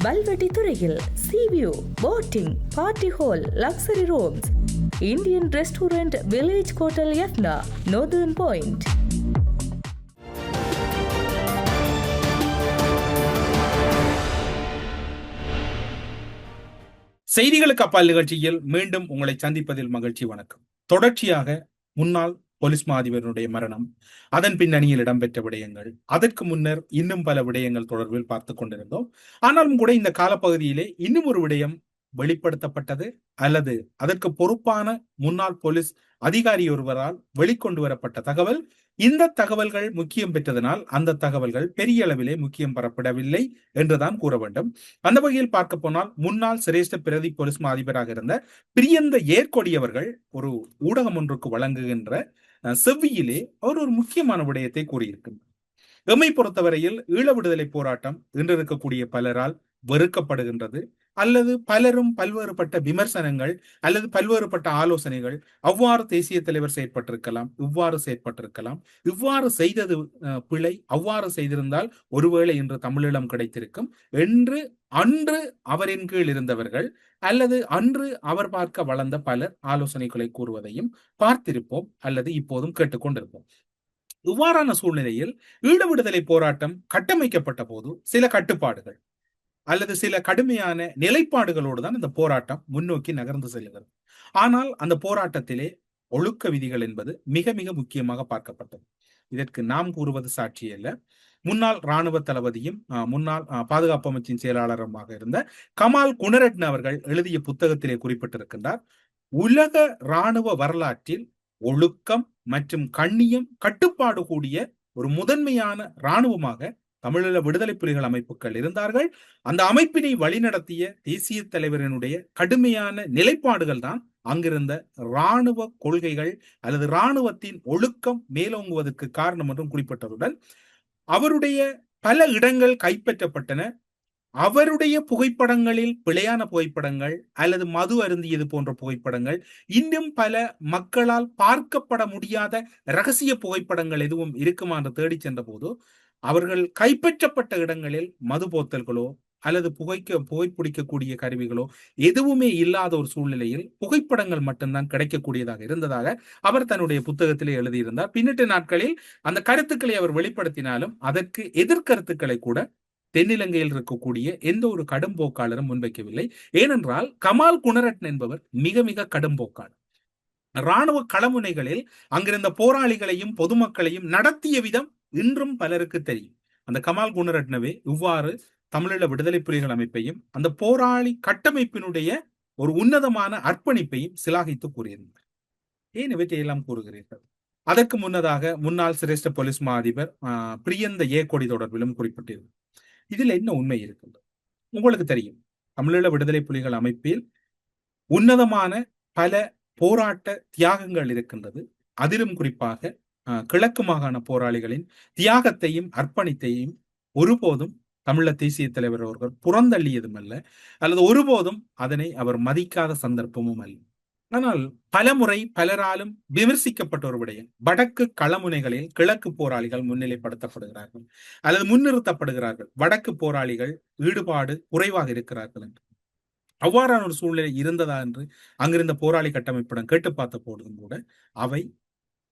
வல்வெட்டி துறையில் sea view, boating, party hall, luxury rooms, Indian restaurant, village hotel Yathna, northern point. செய்திகளுக்கு அப்பால் நிகழ்ச்சியில் மீண்டும் உங்களை சந்திப்பதில் மகிழ்ச்சி. வணக்கம். தொடர்ச்சியாக முன்னாள் போலீஸ் மா அதிபருடைய மரணம், அதன் பின்னணியில் இடம்பெற்ற விடயங்கள், அதற்கு முன்னர் இன்னும் பல விடயங்கள் தொடர்பில் பார்த்து கொண்டிருந்தோம். ஆனாலும் கூட இந்த காலப்பகுதியிலே இன்னும் ஒரு விடயம் வெளிப்படுத்தப்பட்டது, அல்லது அதற்கு பொறுப்பான முன்னாள் போலீஸ் அதிகாரி ஒருவரால் வெளிக்கொண்டு வரப்பட்ட தகவல். இந்த தகவல்கள் முக்கியம் பெற்றதனால் அந்த தகவல்கள் பெரிய அளவிலே முக்கியம் பெறப்படவில்லை என்றுதான் கூற வேண்டும். அந்த வகையில் பார்க்க போனால் முன்னாள் சிரேஷ்ட பிரதி போலீஸ் மா அதிபராக இருந்த பிரியந்த ஏற்கொடி அவர்கள் ஒரு ஊடகம் ஒன்றுக்கு வழங்குகின்ற செவ்வியிலே அவர் ஒரு முக்கியமான விடயத்தை கூறியிருக்கின்றார். எம்மை பொறுத்தவரையில் ஈழ விடுதலை போராட்டம் இன்று இருக்கக்கூடிய பலரால் வெறுக்கப்படுகின்றது, அல்லது பலரும் பல்வேறுபட்ட விமர்சனங்கள் அல்லது பல்வேறுபட்ட ஆலோசனைகள், அவ்வாறு தேசிய தலைவர் செயற்பட்டிருக்கலாம், இவ்வாறு செயற்பட்டிருக்கலாம், இவ்வாறு செய்தது பிழை, அவ்வாறு செய்திருந்தால் ஒருவேளை இன்று தமிழீழம் கிடைத்திருக்கும் என்று அன்று அவரின் கீழ் இருந்தவர்கள் அல்லது அன்று அவர் பார்க்க வளர்ந்த பலர் ஆலோசனைகளை கூறுவதையும் பார்த்திருப்போம், அல்லது இப்போதும் கேட்டுக்கொண்டிருப்போம். இவ்வாறான சூழ்நிலையில் ஈழ விடுதலை போராட்டம் கட்டமைக்கப்பட்ட போது சில கட்டுப்பாடுகள் அல்லது சில கடுமையான நிலைப்பாடுகளோடு தான் இந்த போராட்டம் முன்னோக்கி நகர்ந்து செல்கிறது. ஆனால் அந்த போராட்டத்திலே ஒழுக்க விதிகள் என்பது மிக மிக முக்கியமாக பார்க்கப்பட்டது. இதற்கு நாம் கூறுவது சாட்சி அல்ல. முன்னாள் இராணுவ தளபதியும் முன்னாள் பாதுகாப்பு அமைச்சின் செயலாளருமாக இருந்த கமால் குணரட்ன அவர்கள் எழுதிய புத்தகத்திலே குறிப்பிட்டிருக்கின்றார், உலக இராணுவ வரலாற்றில் ஒழுக்கம் மற்றும் கண்ணியம் கட்டுப்பாடு கூடிய ஒரு முதன்மையான இராணுவமாக தமிழீழ விடுதலை புலிகள் அமைப்புகள் இருந்தார்கள். அந்த அமைப்பினை வழிநடத்திய தேசிய தலைவரினுடைய கடுமையான நிலைப்பாடுகள் தான் அங்கிருந்த இராணுவ கொள்கைகள் அல்லது இராணுவத்தின் ஒழுக்கம் மேலோங்குவதற்கு காரணம் என்றும் குறிப்பிட்டதுடன் அவருடைய பல இடங்கள் கைப்பற்றப்பட்டன. அவருடைய புகைப்படங்களில் பிழையான புகைப்படங்கள் அல்லது மது அருந்தியது போன்ற புகைப்படங்கள், இன்னும் பல மக்களால் பார்க்கப்பட முடியாத இரகசிய புகைப்படங்கள் எதுவும் இருக்குமா என்று தேடி சென்ற போது அவர்கள் கைப்பற்றப்பட்ட இடங்களில் மது போத்தல்களோ அல்லது புகைப்பிடிக்கக்கூடிய கருவிகளோ எதுவுமே இல்லாத ஒரு சூழ்நிலையில் புகைப்படங்கள் மட்டும்தான் கிடைக்கக்கூடியதாக இருந்ததாக அவர் தன்னுடைய புத்தகத்திலே எழுதியிருந்தார். பின்னிட்ட நாட்களில் அந்த கருத்துக்களை அவர் வெளிப்படுத்தினாலும் அதற்கு எதிர்கருத்துக்களை கூட தென்னிலங்கையில் இருக்கக்கூடிய எந்த ஒரு கடும் போக்காளரும் முன்வைக்கவில்லை. ஏனென்றால் கமால் குணரட்ன என்பவர் மிக மிக கடும் போக்காளர். இராணுவ களமுனைகளில் அங்கிருந்த போராளிகளையும் பொதுமக்களையும் நடத்திய விதம் இன்றும் பலருக்கு தெரியும். அந்த கமால் குணரட்னவே இவ்வாறு தமிழீழ விடுதலை புலிகள் அமைப்பையும் அந்த போராளி கட்டமைப்பினுடைய ஒரு உன்னதமான அர்ப்பணிப்பையும் சிலாகித்து கூறியிருந்தார். ஏன் இவற்றையெல்லாம் கூறுகிறீர்கள்? அதற்கு முன்னதாக முன்னாள் சிரேஷ்ட போலீஸ் மா அதிபர் பிரியந்த ஏற்கொடி தொடர்பிலும் குறிப்பிட்டிருந்தார். இதில் என்ன உண்மை இருக்கின்றது? உங்களுக்கு தெரியும், தமிழீழ விடுதலை புலிகள் அமைப்பில் உன்னதமான பல போராட்ட தியாகங்கள் இருக்கின்றது. அதிலும் குறிப்பாக கிழக்கு மாகாண போராளிகளின் தியாகத்தையும் அர்ப்பணித்தையும் ஒருபோதும் தமிழ தேசிய தலைவர் அவர்கள் புறந்தள்ளியதும் அல்ல, அல்லது ஒருபோதும் அதனை அவர் மதிக்காத சந்தர்ப்பமும் அல்ல. ஆனால் பலமுறை பலராலும் விமர்சிக்கப்பட்ட ஒரு விடயம், வடக்கு களமுனைகளில் கிழக்கு போராளிகள் முன்னிலைப்படுத்தப்படுகிறார்கள் அல்லது முன்னிறுத்தப்படுகிறார்கள், வடக்கு போராளிகள் ஈடுபாடு குறைவாக இருக்கிறார்கள் என்று. அவ்வாறான ஒரு சூழ்நிலை இருந்ததா என்று அங்கிருந்த போராளி கட்டமைப்புடன் கேட்டு பார்த்த போதும் கூட அவை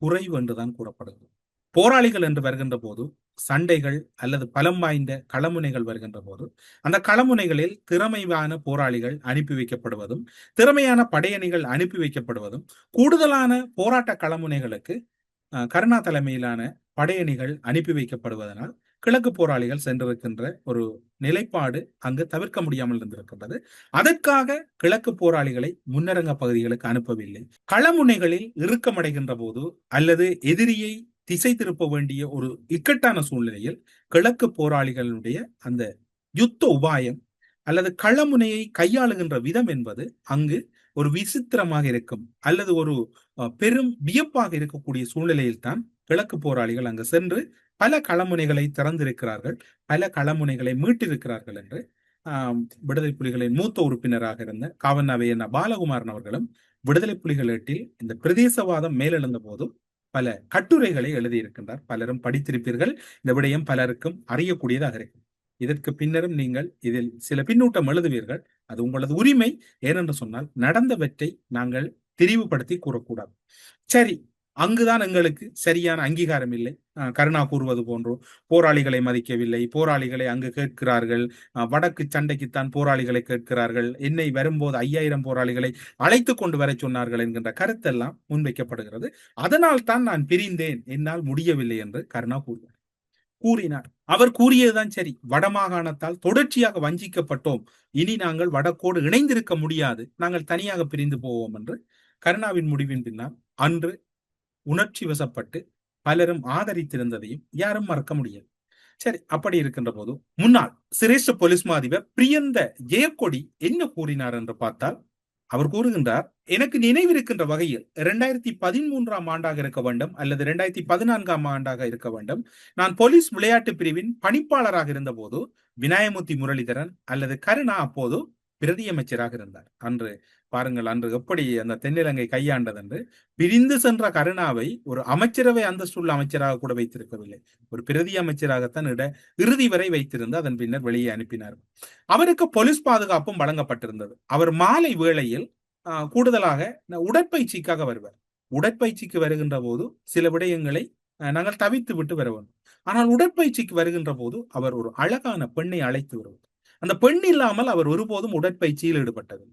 குறைவு என்றுதான் கூறப்படுகிறது. போராளிகள் என்று வருகின்ற போது சண்டைகள் அல்லது பலம் வாய்ந்த களமுனைகள் வருகின்ற போது அந்த களமுனைகளில் திறமையான போராளிகள் அனுப்பி வைக்கப்படுவதும் திறமையான படையணிகள் அனுப்பி வைக்கப்படுவதும் கூடுதலான போராட்ட களமுனைகளுக்கு கருணா தலைமையிலான படையணிகள் அனுப்பி வைக்கப்படுவதனால் கிழக்கு போராளிகள் சென்றிருக்கின்ற ஒரு நிலைப்பாடு அங்கு தவிர்க்க முடியாமல் இருந்திருக்கின்றது. அதற்காக கிழக்கு போராளிகளை முன்னரங்க பகுதிகளுக்கு அனுப்பவில்லை. களமுனைகளில் இறுக்கமடைகின்ற போது அல்லது எதிரியை திசை திருப்ப வேண்டிய ஒரு இக்கட்டான சூழ்நிலையில் கிழக்கு போராளிகளுடைய அந்த யுத்த உபாயம் அல்லது களமுனையை கையாளுகின்ற விதம் என்பது அங்கு ஒரு விசித்திரமாக இருக்கும் அல்லது ஒரு பெரும் வியப்பாக இருக்கக்கூடிய சூழ்நிலையில் தான் கிழக்கு போராளிகள் அங்கு சென்று பல களமுனைகளை திறந்திருக்கிறார்கள், பல களமுனைகளை மீட்டிருக்கிறார்கள் என்று விடுதலை புலிகளின் மூத்த உறுப்பினராக இருந்த காவன்னாவையண்ணா பாலகுமாரன் அவர்களும் விடுதலை புலிகள் ஏட்டில் இந்த பிரதேசவாதம் மேலெழுந்த போதும் பல கட்டுரைகளை எழுதியிருக்கின்றார். பலரும் படித்திருப்பீர்கள். இந்த விடயம் பலருக்கும் அறியக்கூடியதாக இருக்கு. இதற்கு பின்னரும் நீங்கள் இதில் சில பின்னூட்டம் எழுதுவீர்கள், அது உங்களது உரிமை. ஏனென்று சொன்னால் நடந்தவற்றை நாங்கள் திரிவுபடுத்தி கூறக்கூடாது. சரி, அங்குதான் எங்களுக்கு சரியான அங்கீகாரம் இல்லை. கருணா கூறுவது போன்றோ போராளிகளை மதிக்கவில்லை, போராளிகளை அங்கு கேட்கிறார்கள், வடக்கு சண்டைக்குத்தான் போராளிகளை கேட்கிறார்கள், என்னை வரும்போது 5000 போராளிகளை அழைத்து கொண்டு வர சொன்னார்கள் என்கின்ற கருத்தெல்லாம் முன்வைக்கப்படுகிறது. அதனால் தான் நான் பிரிந்தேன், என்னால் முடியவில்லை என்று கருணா கூறினார். அவர் கூறியதுதான் சரி. வடமாகாணத்தால் தொடர்ச்சியாக வஞ்சிக்கப்பட்டோம், இனி நாங்கள் வடக்கோடு இணைந்திருக்க முடியாது, நாங்கள் தனியாக பிரிந்து போவோம் என்று கருணாவின் முடிவின் பின்னால் அன்று உணர்ச்சி வசப்பட்டு பலரும் ஆதரித்திருந்ததையும் யாரும் மறக்க முடியாது. சரி, அப்படி இருக்கின்ற போது முன்னாள் சிரேஷ்ட போலீஸ் மா அதிபர் பிரியந்த ஜெயக்கொடி என்ன கூறினார் என்று பார்த்தால், அவர் கூறுகின்றார், எனக்கு நினைவிருக்கின்ற வகையில் 2013ஆம் ஆண்டாக இருக்க வேண்டும் அல்லது 2014ஆம் ஆண்டாக இருக்க வேண்டும், நான் போலீஸ் விளையாட்டு பிரிவின் பணிப்பாளராக இருந்த போது விநாயகமூர்த்தி முரளிதரன் அல்லது கருணா அப்போது பிரதி அமைச்சராக இருந்தார். அன்று பாருங்கள், அன்று எப்படி அந்த தென்னிலங்கை கையாண்டது என்று. பிரிந்து சென்ற கருணாவை ஒரு அமைச்சரவை அந்தஸ்துள்ள அமைச்சராக கூட வைத்திருக்கவில்லை, ஒரு பிரதி அமைச்சராகத்தான் இறுதி வரை வைத்திருந்து அதன் பின்னர் வெளியே அனுப்பினார். அவருக்கு போலீஸ் பாதுகாப்பும் வழங்கப்பட்டிருந்தது. அவர் மாலை வேளையில் கூடுதலாக உடற்பயிற்சிக்காக வருவார். உடற்பயிற்சிக்கு வருகின்ற போது சில விடயங்களை நாங்கள் தவித்து விட்டு வர வேண்டும். ஆனால் உடற்பயிற்சிக்கு வருகின்ற போது அவர் ஒரு அழகான பெண்ணை அழைத்து வருவார். அந்த பெண் இல்லாமல் அவர் ஒருபோதும் உடற்பயிற்சியில் ஈடுபட்டது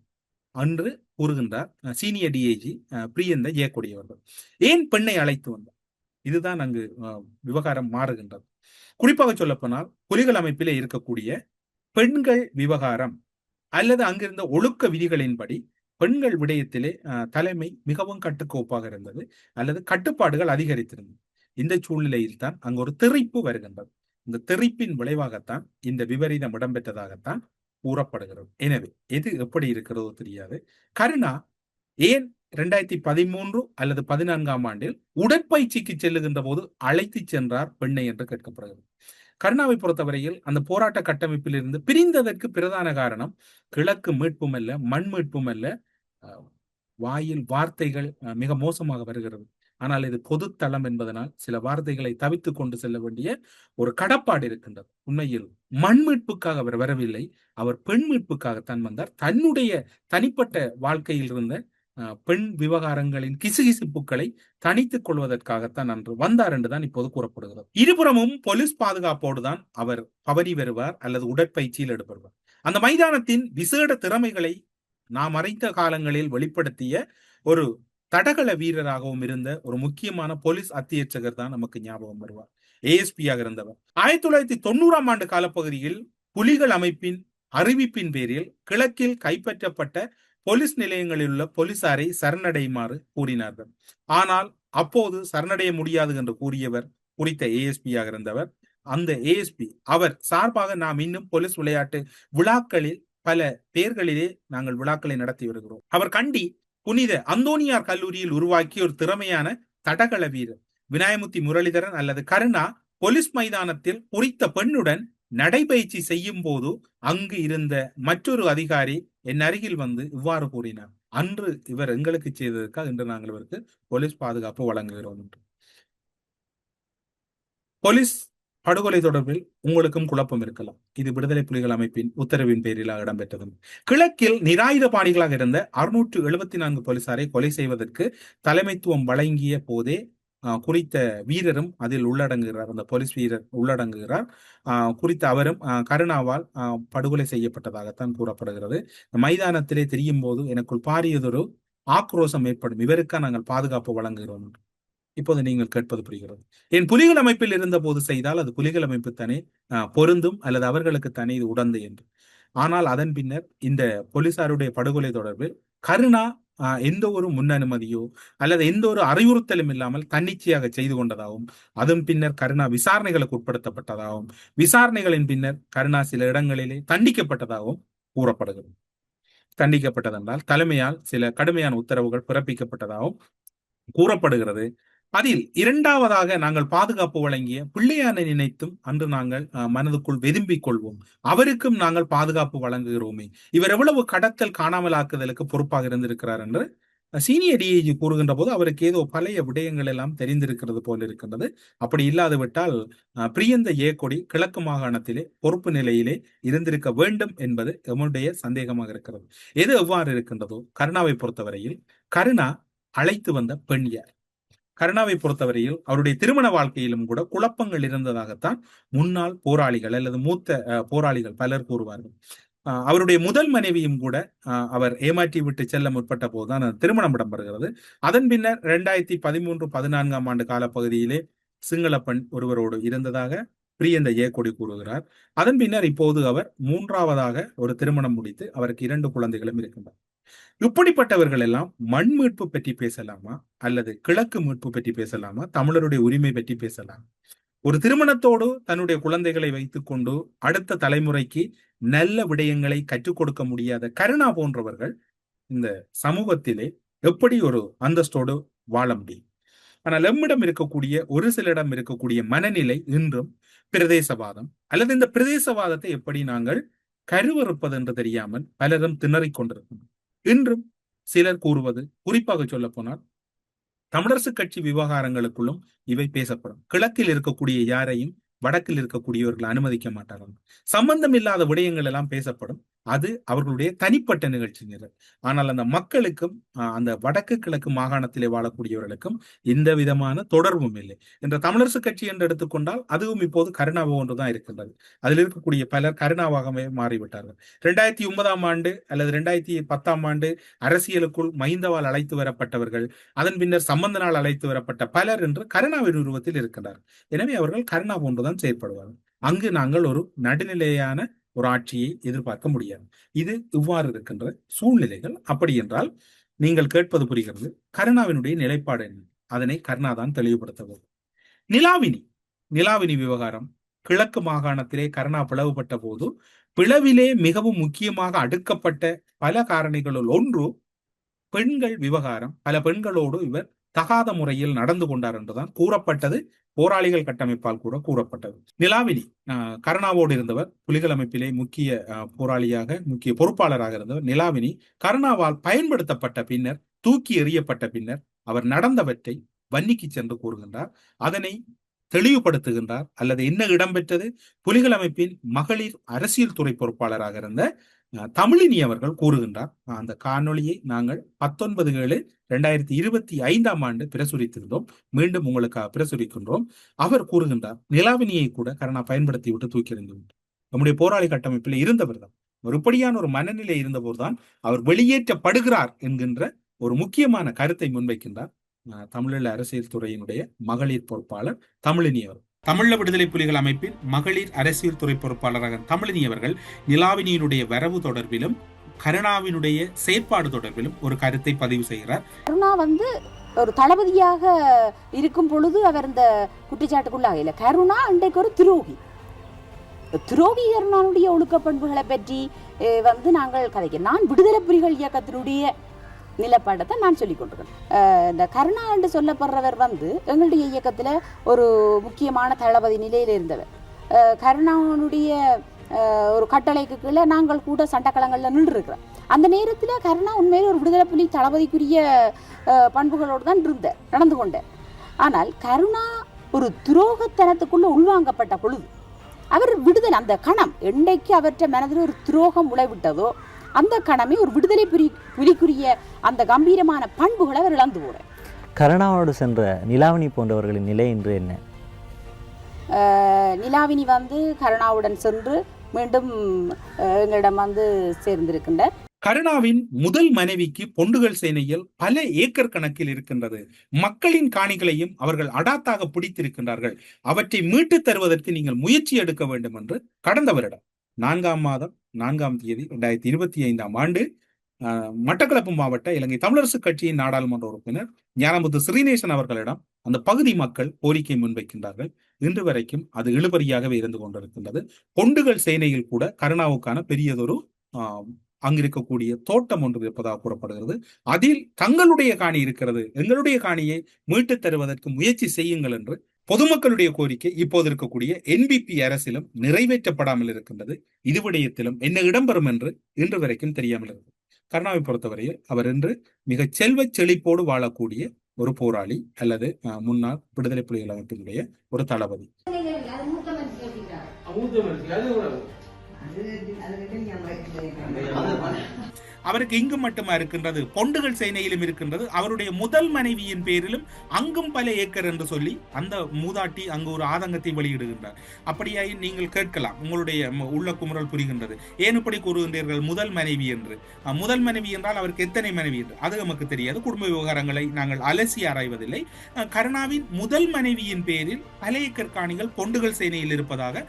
அன்று கூறுகின்றார் சீனியர் டிஐஜி பிரியந்த ஜெயக்கொடி அவர்கள். ஏன் பெண்ணை அழைத்து வந்தார்? இதுதான் அங்கு விவகாரம் மாறுகின்றது. குறிப்பாக சொல்லப்போனால் புலிகள் அமைப்பிலே இருக்கக்கூடிய பெண்கள் விவகாரம் அல்லது அங்கிருந்த ஒழுக்க விதிகளின்படி பெண்கள் விடயத்திலே தலைமை மிகவும் கட்டுக்கோப்பாக இருந்தது அல்லது கட்டுப்பாடுகள் அதிகரித்திருந்தது. இந்த சூழ்நிலையில் தான் அங்கு ஒரு திரிப்பு வருகின்றது. இந்த திரிப்பின் விளைவாகத்தான் இந்த விபரீதம் இடம்பெற்றதாகத்தான் கூறப்படுகிறது. எனவே எது எப்படி இருக்கிறதோ தெரியாது. கருணா ஏன் 2013 அல்லது 14ஆம் ஆண்டில் உடற்பயிற்சிக்கு செல்லுகின்ற போது அழைத்து சென்றார் பெண்ணை என்று கேட்கப்படுகிறது. கருணாவை பொறுத்தவரையில் அந்த போராட்ட கட்டமைப்பில் இருந்து பிரிந்ததற்கு பிரதான காரணம் கிழக்கு மீட்பும் அல்ல, மண் மீட்பும் அல்ல, வாயில் வார்த்தைகள் மிக மோசமாக வருகிறது. ஆனால் இது பொது தளம் என்பதனால் சில வார்த்தைகளை தவித்து கொண்டு செல்ல வேண்டிய ஒரு கடப்பாடு இருக்கின்றது. உண்மையில் மண் மீட்புக்காக அவர் வரவில்லை, அவர் பெண் மீட்புக்காகத்தான் வந்தார். தன்னுடைய தனிப்பட்ட வாழ்க்கையில் இருந்த பெண் விவகாரங்களின் கிசுகிசுப்புகளை தனித்துக் கொள்வதற்காகத்தான் அன்று வந்தார் என்றுதான் இப்போது கூறப்படுகிறது. இருபுறமும் போலீஸ் பாதுகாப்போடு தான் அவர் பவனி வருவார் அல்லது உடற்பயிற்சியில் ஈடுபடுவார். அந்த மைதானத்தின் விசேட திறமைகளை நாம் அறிந்த காலங்களில் வெளிப்படுத்திய ஒரு தடகள வீரராகவும் இருந்த ஒரு முக்கியமான போலீஸ் அத்தியட்சகர் தான் நமக்கு ஞாபகம் வருவார். ஏஎஸ்பியாக இருந்தவர். 1990ஆம் ஆண்டு காலப்பகுதியில் புலிகள் அமைப்பின் அறிவிப்பின் பேரில் கிழக்கில் கைப்பற்றப்பட்ட போலீஸ் நிலையங்களில் உள்ள போலீசாரை சரணடையுமாறு கூறினார்கள். ஆனால் அப்போது சரணடைய முடியாது என்று கூறியவர் குறித்த ஏஎஸ்பியாக இருந்தவர். அந்த ஏஎஸ்பி அவர் சார்பாக நாம் இன்னும் போலீஸ் விளையாட்டு விழாக்களில் பல பேர்களிலே நாங்கள் விழாக்களை நடத்தி வருகிறோம். அவர் கண்டி புனித அந்தோனியார் கல்லூரியில் உருவாக்கிய ஒரு திறமையான தடகள வீரர் விநாயகமூர்த்தி முரளிதரன் அல்லது கருணா போலீஸ் மைதானத்தில் குறித்த பெண்ணுடன் நடைபயிற்சி செய்யும் போது அங்கு இருந்த மற்றொரு அதிகாரி என் அருகில் வந்து இவ்வாறு கூறினார், அன்று இவர் எங்களுக்கு செய்ததற்காக இன்று நாங்கள் இவருக்கு போலீஸ் பாதுகாப்பு வழங்குகிறோம் என்று. போலீஸ் படுகொலை தொடர்பில் உங்களுக்கும் குழப்பம் இருக்கலாம். இது விடுதலை புலிகள் அமைப்பின் உத்தரவின் பேரில் இடம்பெற்றது. கிழக்கில் நிராயுதபாணிகளாக இருந்த 674 போலீசாரை கொலை செய்வதற்கு தலைமைத்துவம் வழங்கிய போதே குறித்த வீரரும் அதில் உள்ளடங்குகிறார். அந்த போலீஸ் வீரர் உள்ளடங்குகிறார். குறித்த அவரும் கருணாவால் படுகொலை செய்யப்பட்டதாகத்தான் கூறப்படுகிறது. மைதானத்திலே தெரியும் போது எனக்குள் பாரியதொரு ஆக்ரோஷம் ஏற்படும், இவருக்கா நாங்கள் பாதுகாப்பு வழங்குகிறோம் என்று. இப்போது நீங்கள் கேட்பது புரிகிறது. என் புலிகள் அமைப்பில் இருந்த போது செய்தால் அது புலிகள் அமைப்பு தானே பொருந்தும் அல்லது அவர்களுக்கு தானே இது உடந்து என்று. ஆனால் அதன் பின்னர் இந்த போலீசாருடைய படுகொலை தொடர்பில் கருணா எந்த ஒரு முன் அனுமதியோ அல்லது எந்த ஒரு அறிவுறுத்தலும் இல்லாமல் தன்னிச்சையாக செய்து கொண்டதாகவும் அதன் பின்னர் கருணா விசாரணைகளுக்கு உட்படுத்தப்பட்டதாகவும் விசாரணைகளின் பின்னர் கருணா சில இடங்களிலே தண்டிக்கப்பட்டதாகவும் கூறப்படுகிறது. தண்டிக்கப்பட்டதென்றால் தலைமையால் சில கடுமையான உத்தரவுகள் பிறப்பிக்கப்பட்டதாகவும் கூறப்படுகிறது. அதில் இரண்டாவதாக நாங்கள் பாதுகாப்பு வழங்கிய பிள்ளையானை நினைத்தும் அன்று நாங்கள் மனதுக்குள் வெதும்பிக் கொள்வோம், அவருக்கும் நாங்கள் பாதுகாப்பு வழங்குகிறோமே, இவர் எவ்வளவு கடத்தல் காணாமலாக்குதலுக்கு பொறுப்பாக இருந்திருக்கிறார் என்று சீனியர் டிஐஜி கூறுகின்ற போது அவருக்கு ஏதோ பழைய விடயங்கள் எல்லாம் தெரிந்திருக்கிறது போல இருக்கின்றது. அப்படி இல்லாது விட்டால் பிரியந்த ஏகொடி கிழக்கு மாகாணத்திலே பொறுப்பு நிலையிலே இருந்திருக்க வேண்டும் என்பது எம்முடைய சந்தேகமாக இருக்கிறது. எது எவ்வாறு இருக்கின்றதோ, கருணாவை பொறுத்தவரையில் கருணா அழைத்து வந்த பெண் யார்? கருணாவை பொறுத்தவரையில் அவருடைய திருமண வாழ்க்கையிலும் கூட குழப்பங்கள் இருந்ததாகத்தான் முன்னாள் போராளிகள் அல்லது மூத்த போராளிகள் பலர் கூறுவார்கள். அவருடைய முதல் மனைவியும் கூட அவர் ஏமாற்றி விட்டு செல்ல முற்பட்ட போதுதான் திருமணம் இடம்பெறுகிறது. அதன் பின்னர் 2013-14 ஆண்டு காலப்பகுதியிலே சிங்கள பெண் ஒருவரோடு இருந்ததாக பிரியந்த ஏகொடி கூறுகிறார். அதன் பின்னர் இப்போது அவர் 3வது ஒரு திருமணம் முடித்து அவருக்கு 2 குழந்தைகளும் இருக்கின்றனர். இப்படிப்பட்டவர்கள் எல்லாம் மண் மீட்பு பற்றி பேசலாமா அல்லது கிழக்கு மீட்பு பற்றி பேசலாமா, தமிழருடைய உரிமை பற்றி பேசலாம்? ஒரு திருமணத்தோடு தன்னுடைய குழந்தைகளை வைத்துக் கொண்டு அடுத்த தலைமுறைக்கு நல்ல விடயங்களை கற்றுக் கொடுக்க முடியாத கருணா போன்றவர்கள் இந்த சமூகத்திலே எப்படி ஒரு அந்தஸ்தோடு வாழ முடியும்? ஆனால் எம்மிடம் இருக்கக்கூடிய ஒரு சிலரிடம் இருக்கக்கூடிய மனநிலை இன்றும் பிரதேசவாதம், அல்லது இந்த பிரதேசவாதத்தை எப்படி நாங்கள் கருவறுப்பது என்று தெரியாமல் பலரும் திணறிக் கொண்டிருக்கும். இன்றும் சிலர் கூறுவது, குறிப்பாக சொல்ல போனால் தமிழரசு கட்சி விவகாரங்களுக்குள்ளும் இவை பேசப்படும். கிழக்கில் இருக்கக்கூடிய யாரையும் வடக்கில் இருக்கக்கூடியவர்கள் அனுமதிக்க மாட்டார்கள். சம்பந்தம் இல்லாத விடயங்கள் எல்லாம் பேசப்படும். அது அவர்களுடைய தனிப்பட்ட நிகழ்ச்சி நிரல். ஆனால் அந்த மக்களுக்கும் அந்த வடக்கு கிழக்கு மாகாணத்திலே வாழக்கூடியவர்களுக்கும் எந்த விதமான தொடர்பும் இல்லை. என்ற தமிழரசு கட்சி என்று எடுத்துக்கொண்டால் அதுவும் இப்போது கருணாவை ஒன்றுதான் இருக்கின்றது. அதில் இருக்கக்கூடிய பலர் கருணாவாகவே மாறிவிட்டார்கள். 2009 ஆண்டு அல்லது 2010 ஆண்டு அரசியலுக்குள் மஹிந்தவால் அழைத்து வரப்பட்டவர்கள், அதன் பின்னர் சம்பந்தனால் அழைத்து வரப்பட்ட பலர் என்று கருணாவின் உருவத்தில் இருக்கின்றார். எனவே அவர்கள் கருணா போன்றுதான் செயற்படுவார்கள். அங்கு நாங்கள் ஒரு நடுநிலையான ஒரு ஆட்சியை எதிர்பார்க்க முடியாது. இது இவ்வாறு இருக்கின்ற சூழ்நிலைகள். அப்படி என்றால் நீங்கள் கேட்பது புரிகிறது, கருணாவினுடைய நிலைப்பாடு என்ன? அதனை கருணா தான் தெளிவுபடுத்த வேண்டும். நிலாவினி விவகாரம் கிழக்கு மாகாணத்திலே கருணா பிளவுபட்ட போது பிளவிலே மிகவும் முக்கியமாக அடுக்கப்பட்ட பல காரணிகளுள் ஒன்று பெண்கள் விவகாரம். பல பெண்களோடு இவர் தகாத முறையில் நடந்து கொண்டார் என்றுதான் கூறப்பட்டது. போராளிகள் கட்டமைப்பால் கூட கூறப்பட்டது. நிலாவினி கருணாவோடு இருந்தவர், புலிகள் அமைப்பிலே முக்கிய போராளியாக முக்கிய பொறுப்பாளராக இருந்தவர். நிலாவினி கருணாவால் பயன்படுத்தப்பட்ட பின்னர், தூக்கி எறியப்பட்ட பின்னர் அவர் நடந்தவற்றை வன்னிக்கு சென்று கூறுகின்றார். அதனை தெளிவுபடுத்துகின்றார். அல்லது என்ன இடம்பெற்றது? புலிகள் அமைப்பின் மகளிர் அரசியல் துறை பொறுப்பாளராக இருந்த தமிழினி அவர்கள் கூறுகின்றார். அந்த காணொளியை நாங்கள் 19/7/2025 ஆண்டு பிரசுரித்திருந்தோம். மீண்டும் உங்களுக்காக பிரசுரிக்கின்றோம். அவர் கூறுகின்றார், நிலாவினியை கூட கருணா பயன்படுத்தி விட்டு தூக்கி எறிந்து நம்முடைய போராளி கட்டமைப்பில் இருந்தவர் தான். ஒருபடியான ஒரு மனநிலை இருந்தபோதுதான் அவர் வெளியேற்றப்படுகிறார் என்கின்ற ஒரு முக்கியமான கருத்தை முன்வைக்கின்றார் தமிழீழ அரசியல் துறையினுடைய மகளிர் பொறுப்பாளர் தமிழினி அவர். தமிழீழ விடுதலை புலிகள் அமைப்பின் மகளிர் அரசியல் துறை பொறுப்பாளராக தமிழினி அவர்கள் நிலாவினியினுடைய வரவு தொடர்பிலும் கருணாவினுடைய செயற்பாடு தொடர்பிலும் ஒரு கருத்தை பதிவு செய்கிறார். கருணா ஒரு தளபதியாக இருக்கும் பொழுது அவர் இந்த குற்றச்சாட்டுக்குள்ளாக இல்லை. கருணா இன்றைக்கு ஒரு துரோகி. கருணாவுடைய ஒழுக்க பண்புகளை பற்றி நாங்கள் கதைக்கிறோம். நான் விடுதலை புலிகள் இயக்கத்தினுடைய நிலப்பாடத்தை நான் சொல்லிக் கொண்டிருக்கேன். இந்த கருணா என்று சொல்லப்படுறவர் எங்களுடைய இயக்கத்தில் ஒரு முக்கியமான தளபதி நிலையில் இருந்தவர். கருணாவுடைய ஒரு கட்டளைக்கு கீழே நாங்கள் கூட சண்டக்களங்களில் நின்றுருக்கிறோம். அந்த நேரத்தில் கருணா உண்மையிலே ஒரு விடுதலை புலி தளபதிக்குரிய பண்புகளோடு தான் நடந்து கொண்டார். ஆனால் கருணா ஒரு துரோகத்தனத்துக்குள்ளே உள்வாங்கப்பட்ட பொழுது அவர் விடுதலை, அந்த கணம் என்றைக்கு அவற்றை மனதில் ஒரு துரோகம் உழைவிட்டதோ அந்த கணமே ஒரு விடுதலை புலிக்குரிய அந்த கம்பீரமான பண்புகளை அவர் இழந்து போறார். கருணாவோடு சென்ற நிலாவினி போன்றவர்களின் நிலை என்று என்ன? நிலாவினி கருணாவுடன் சென்று மீண்டும் எங்களிடம் சேர்ந்திருக்கின்றார். கருணாவின் முதல் மனைவிக்கு பொண்டுகள் சேனையில் பல ஏக்கர் கணக்கில் இருக்கின்றது. மக்களின் காணிகளையும் அவர்கள் அடாத்தாக பிடித்திருக்கின்றார்கள். அவற்றை மீட்டு தருவதற்கு நீங்கள் முயற்சி எடுக்க வேண்டும் என்று கடந்த வருடம் 4ஆம் மாதம் 4ஆம் தேதி 2025 ஆண்டு மட்டக்களப்பு மாவட்ட இலங்கை தமிழரசு கட்சியின் நாடாளுமன்ற உறுப்பினர் ஞானமுத்து ஸ்ரீநேசன் அவர்களிடம் அந்த பகுதி மக்கள் கோரிக்கை முன்வைக்கின்றார்கள். இன்று வரைக்கும் அது இழுபறியாகவே இருந்து கொண்டிருக்கின்றது. பொண்டுகள் சேனையில் கூட கருணாவுக்கான பெரியதொரு அங்கிருக்கக்கூடிய தோட்டம் ஒன்று இருப்பதாக கூறப்படுகிறது. அதில் தங்களுடைய காணி இருக்கிறது, எங்களுடைய காணியை மீட்டு தருவதற்கு முயற்சி செய்யுங்கள் என்று பொதுமக்களுடைய கோரிக்கை இப்போது இருக்கக்கூடிய என்பிபி அரசிலும் நிறைவேற்றப்படாமல் இருக்கின்றது. இது விடயத்திலும் என்ன இடம்பெறும் என்று இன்று வரைக்கும் தெரியாமல் இருக்கு. கருணாவை பொறுத்தவரையில் அவர் இன்று மிக செல்வ செழிப்போடு வாழக்கூடிய ஒரு போராளி அல்லது முன்னாள் விடுதலை புலிகள் அமைப்பினுடைய ஒரு தளபதி. அவருக்கு இங்கு மட்டுமா இருக்கின்றது, பொண்டுகள் சேனையிலும் இருக்கின்றது. அவருடைய முதல் மனைவியின் பேரிலும் அங்கும் பல ஏக்கர் என்று சொல்லி அந்த மூதாட்டி அங்கு ஒரு ஆதங்கத்தை வெளியிடுகின்றார். அப்படியாய் நீங்கள் கேட்கலாம், உங்களுடைய உள்ள குமுறல் புரிகின்றது, ஏன் இப்படி கூறுகின்றீர்கள் முதல் மனைவி என்று? முதல் மனைவி என்றால் அவருக்கு எத்தனை மனைவி என்று அது நமக்கு தெரியாது. குடும்ப விவகாரங்களை நாங்கள் அலசி ஆராய்வதில்லை. கருணாவின் முதல் மனைவியின் பேரில் பல ஏக்கர் காணிகள் பொண்டுகள் சேனையில் இருப்பதாக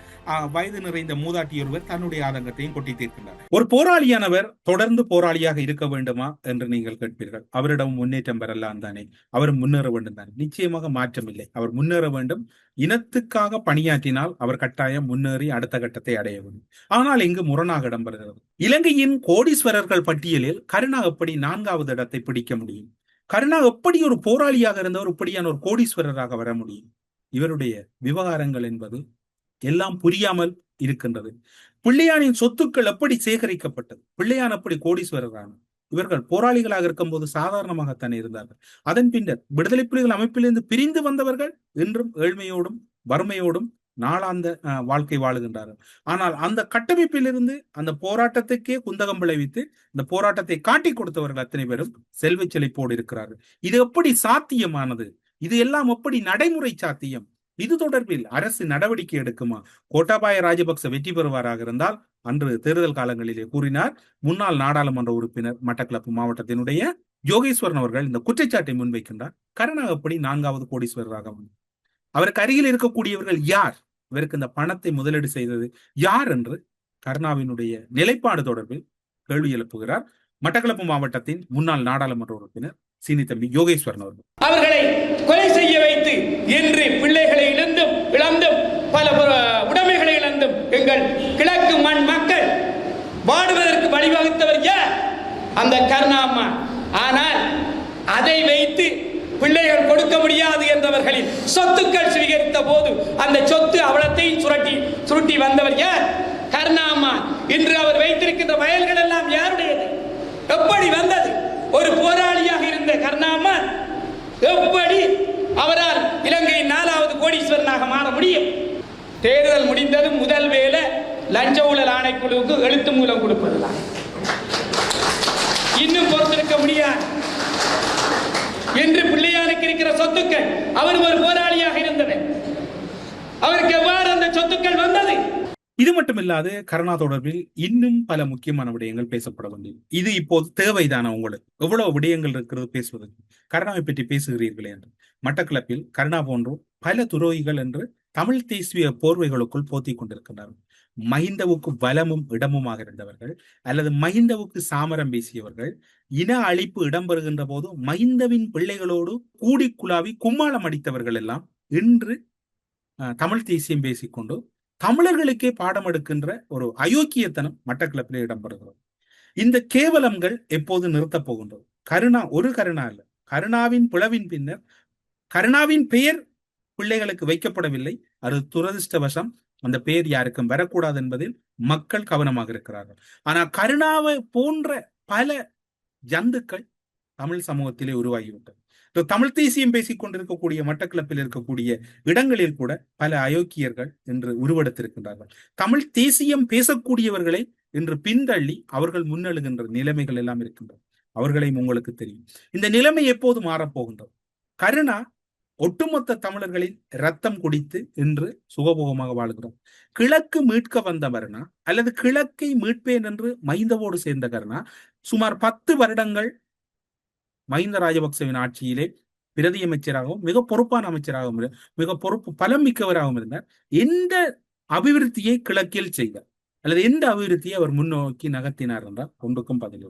வயது நிறைந்த மூதாட்டி ஒருவர் தன்னுடைய ஆதங்கத்தையும் கொட்டி தீர்க்கின்றார். ஒரு போராளியானவர் தொடர்ந்து போராளியாக இருக்க வேண்டுமா என்று நீங்கள் கேட்பீர்கள். அவரிடம் முன்னேற்றம் பெறலாம் தானே, அவர் முன்னேற வேண்டும் தானே? நிச்சயமாக மாற்றம் இல்லை. அவர் முன்னேற வேண்டும். இனத்துக்காக பணியாற்றினால் அவர் கட்டாயம் முன்னேறி அடுத்த கட்டத்தை அடைய வேண்டும். ஆனால் இங்கு முரணாக இடம்பெறுகிறது. இலங்கையின் கோடீஸ்வரர்கள் பட்டியலில் கருணா எப்படி 4வது இடத்தை பிடிக்க முடியும்? கருணா எப்படி ஒரு போராளியாக இருந்தவர் இப்படியான ஒரு கோடீஸ்வரராக வர முடியும்? இவருடைய விவகாரங்கள் என்பது எல்லாம் புரியாமல் இருக்கின்றது. பிள்ளையானின் சொத்துக்கள் எப்படி சேகரிக்கப்பட்டது? பிள்ளையான் எப்படி கோடீஸ்வரரான? இவர்கள் போராளிகளாக இருக்கும் போது சாதாரணமாகத்தானே இருந்தார்கள். அதன் பின்னர் விடுதலை புலிகள் அமைப்பிலிருந்து பிரிந்து வந்தவர்கள் இன்றும் ஏழ்மையோடும் வறுமையோடும் நாளாந்த வாழ்க்கை வாழுகின்றார்கள். ஆனால் அந்த கட்டமைப்பிலிருந்து அந்த போராட்டத்துக்கே குந்தகம் விளைவித்து இந்த போராட்டத்தை காட்டி கொடுத்தவர்கள் அத்தனை பேரும் செல்வ செழிப்போடு இருக்கிறார்கள். இது எப்படி சாத்தியமானது? இது எல்லாம் எப்படி நடைமுறை சாத்தியம்? இது தொடர்பில் அரசு நடவடிக்கை எடுக்குமா? கோட்டாபாய ராஜபக்ச வெற்றி பெறுவாராக இருந்தால் அன்று தேர்தல் காலங்களிலே கூறினார் முன்னாள் நாடாளுமன்ற உறுப்பினர் மட்டக்களப்பு மாவட்டத்தினுடைய யோகேஸ்வரன் அவர்கள் இந்த குற்றச்சாட்டை முன்வைக்கின்றார். கருணா எப்படி 4வது கோடீஸ்வரராக? அவருக்கு அருகில் இருக்கக்கூடியவர்கள் யார்? இவருக்கு இந்த பணத்தை முதலீடு செய்தது யார் என்று கருணாவினுடைய நிலைப்பாடு தொடர்பில் கேள்வி எழுப்புகிறார் மட்டக்களப்பு மாவட்டத்தின் முன்னாள் நாடாளுமன்ற உறுப்பினர் சீனி தம்பி யோகேஸ்வரன் அவர்கள். அவர்களை கொலை செய்ய வைத்து இன்று பிள்ளைகளை இழந்தும் பல உடைமைகளை இழந்தும் எங்கள் கிழக்கு மண் மக்கள் வாடுவதற்கு வழிவகுத்தவர் யார்? அந்த கருணாம்மா. ஆனால் அதை வைத்து பிள்ளைகள் கொடுக்க முடியாது என்றவர்களின் சொத்துக்கள் சுவீகரித்த போது அந்த சொத்து அவலத்தையும் சுருட்டி வந்தவர் யார்? கருணாம்மா. இன்று அவர் வைத்திருக்கின்ற வயல்கள் எல்லாம் யாருடையது? எப்படி வந்தது? ஒரு போராளியாக இருந்த கருணாம்மா எப்படி அவரால் இலங்கையின் 4வது கோடீஸ்வரனாக மாற முடியும்? தேர்தல் முடிந்ததும் முதல் வேலை லஞ்ச ஊழல் ஆணைக்குழுவுக்கு எழுத்து மூலம் கொடுப்பதுதான். இன்னும் பொறுத்திருக்க முடியாது. என்று பிள்ளையானுக்கு இருக்கிற சொத்துக்கள், அவர் ஒரு போராளியாக இருந்தவர், அவருக்கு எவ்வாறு அந்த சொத்துக்கள் வந்தது? இது மட்டுமில்லாது கருணா தொடர்பில் இன்னும் பல முக்கியமான விடயங்கள் பேசப்பட வேண்டியது. இது இப்போது தேவைதான? உங்களுக்கு எவ்வளவு விடயங்கள் இருக்கிறது பேசுவதற்கு? கருணாவை பற்றி பேசுகிறீர்களே என்று மட்டக்களப்பில் கருணா போன்றும் பல துரோகிகள் என்று தமிழ் தேசிய போர்வைகளுக்குள் போத்திக் கொண்டிருக்கின்றார்கள். மஹிந்தவுக்கு வலமும் இடமுமாக இருந்தவர்கள் அல்லது மஹிந்தவுக்கு சாமரம் பேசியவர்கள் இன அழிப்பு இடம்பெறுகின்ற போது மஹிந்தவின் பிள்ளைகளோடு கூடி குழாவி கும்மாளம் அடித்தவர்கள் எல்லாம் இன்று தமிழ் தேசியம் பேசிக்கொண்டு தமிழர்களுக்கே பாடம் எடுக்கின்ற ஒரு அயோக்கியத்தனம் மட்டக்களப்பிலே இடம்பெறுகிறது. இந்த கேவலங்கள் எப்போது நிறுத்தப் போகின்றது? கருணா ஒரு கருணா அல்ல. கருணாவின் பிளவின் பின்னர் கருணாவின் பெயர் பிள்ளைகளுக்கு வைக்கப்படவில்லை. அது துரதிருஷ்டவசம். அந்த பெயர் யாருக்கும் வரக்கூடாது என்பதில் மக்கள் கவனமாக இருக்கிறார்கள். ஆனால் கருணாவை போன்ற பல ஜந்துக்கள் தமிழ் சமூகத்திலே உருவாகிவிட்டது. தமிழ் தேசியம் பேசிக் கொண்டிருக்கக்கூடிய மட்டக்களப்பில் இருக்கக்கூடிய இடங்களில் கூட பல அயோக்கியர்கள் என்று உருவெடுத்திருக்கின்றார்கள். தமிழ் தேசியம் பேசக்கூடியவர்களை இன்று பின்தள்ளி அவர்கள் முன்னெழுகின்ற நிலைமைகள் எல்லாம் இருக்கின்றன. அவர்களையும் உங்களுக்கு தெரியும். இந்த நிலைமை எப்போது மாறப்போகின்றது? கருணா ஒட்டுமொத்த தமிழர்களின் ரத்தம் குடித்து இன்று சுகபோகமாக வாழ்கிறோம். கிழக்கு மீட்க வந்த கருணா அல்லது கிழக்கை மீட்பேன் என்று மஹிந்தவோடு சேர்ந்த கருணா சுமார் 10 வருடங்கள் மஹிந்த ராஜபக்சவின் ஆட்சியிலே பிரதி அமைச்சராகவும் மிக பொறுப்பான அமைச்சராகவும் மிக பொறுப்பு பலம் மிக்கவராகவும் இருந்தார். எந்த அபிவிருத்தியை கிழக்கில் செய்தார் அல்லது எந்த அபிவிருத்தியை அவர் முன்னோக்கி நகர்த்தினார் என்றால் ஒன்றுக்கும் பதில்.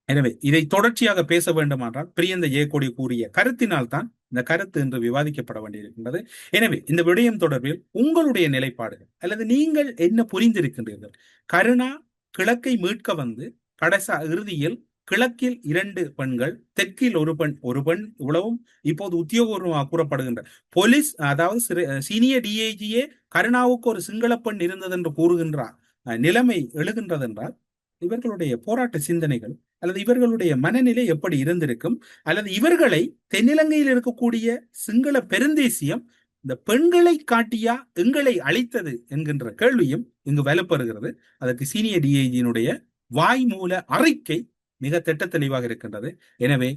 எனவே இதை தொடர்ச்சியாக பேச வேண்டுமென்றால் பிரியந்த ஏகோடி கூறிய கருத்தினால் தான் இந்த கருத்து என்று விவாதிக்கப்பட வேண்டியிருக்கின்றது. எனவே இந்த விடயம் தொடர்பில் உங்களுடைய நிலைப்பாடுகள் அல்லது நீங்கள் என்ன புரிந்திருக்கின்றீர்கள்? கருணா கிழக்கை மீட்க வந்து கடைசி இறுதியில் கிழக்கில் 2 பெண்கள், தெற்கில் ஒரு பெண் இவ்வளவும் இப்போது உத்தியோகபூர்வமாக கூறப்படுகின்ற போலீஸ், அதாவது சீனியர் டிஐஜியே கருணாவுக்கு ஒரு சிங்கள பெண் இருந்தது என்று கூறுகின்றார் நிலைமை எழுகின்றது என்றால் இவர்களுடைய போராட்ட சிந்தனைகள் அல்லது இவர்களுடைய மனநிலை எப்படி இருந்திருக்கும், அல்லது இவர்களை தென்னிலங்கையில் இருக்கக்கூடிய சிங்கள பெருந்தேசியம் இந்த பெண்களை காட்டியா எங்களை அழைத்தது என்கின்ற கேள்வியும் இங்கு வலுப்பெறுகிறது. அதற்கு சீனியர் டிஐஜியினுடைய வாய்மூல அறிக்கை மிக திட்ட தெளிவாக இருக்கின்றது. எனவே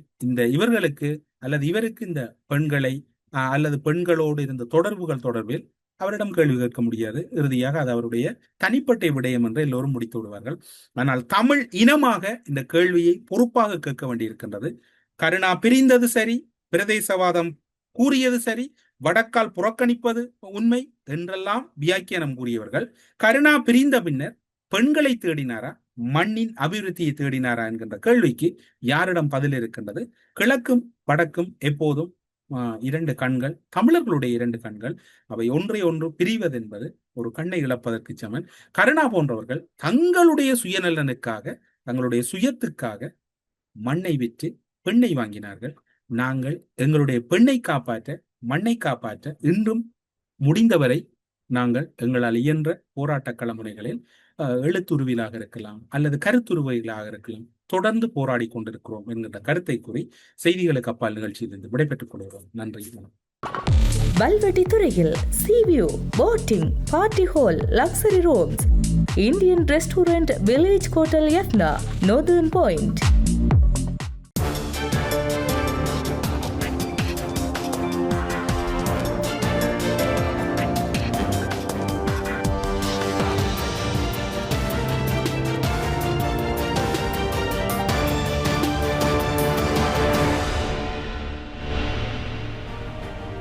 இவர்களுக்கு அல்லது இவருக்கு இந்த பெண்களை அல்லது பெண்களோடு இருந்த தொடர்புகள் தொடர்பில் அவரிடம் கேள்வி கேட்க முடியாது. இறுதியாக அது அவருடைய தனிப்பட்ட விடயம் என்று எல்லோரும் முடித்து விடுவார்கள். ஆனால் தமிழ் இனமாக இந்த கேள்வியை பொறுப்பாக கேட்க வேண்டியிருக்கின்றது. கருணா பிரிந்தது சரி, பிரதேசவாதம் கூறியது சரி, வடக்கால் புறக்கணிப்பது உண்மை என்றெல்லாம் வியாக்கியானம் கூறியவர்கள் கருணா பிரிந்த பின்னர் பெண்களை தேடினாரா, மண்ணின் அபிவிருத்தியை தேடினாரா என்கின்ற கேள்விக்கு யாரிடம் பதில் இருக்கின்றது? கிழக்கும் வடக்கும் எப்போதும் இரண்டு கண்கள், தமிழர்களுடைய இரண்டு கண்கள். அவை ஒன்றை ஒன்று பிரிவது என்பது ஒரு கண்ணை இழப்பதற்கு சமன். கருணா போன்றவர்கள் தங்களுடைய சுயநலனுக்காக, தங்களுடைய சுயத்துக்காக மண்ணை விற்று பெண்ணை வாங்கினார்கள். நாங்கள் எங்களுடைய பெண்ணை காப்பாற்ற, மண்ணை காப்பாற்ற இன்றும் முடிந்தவரை நாங்கள் எங்களால் இயன்ற போராட்ட களமுனைகளில் எழுத்துருவிலாக இருக்கலாம் அல்லது கருத்துருவிலாக இருக்கலாம் தொடர்ந்து போராடி கொண்டிருக்கிறோம் என்கின்ற கருத்தை கூறி செய்திகளுக்கு அப்பால் நிகழ்ச்சியிலிருந்து விடைபெற்றுக் கொள்கிறோம். நன்றி. வல்வெட்டி துறையில் sea view, boating, party hall, luxury rooms, Indian restaurant, village hotel Yathna, northern point.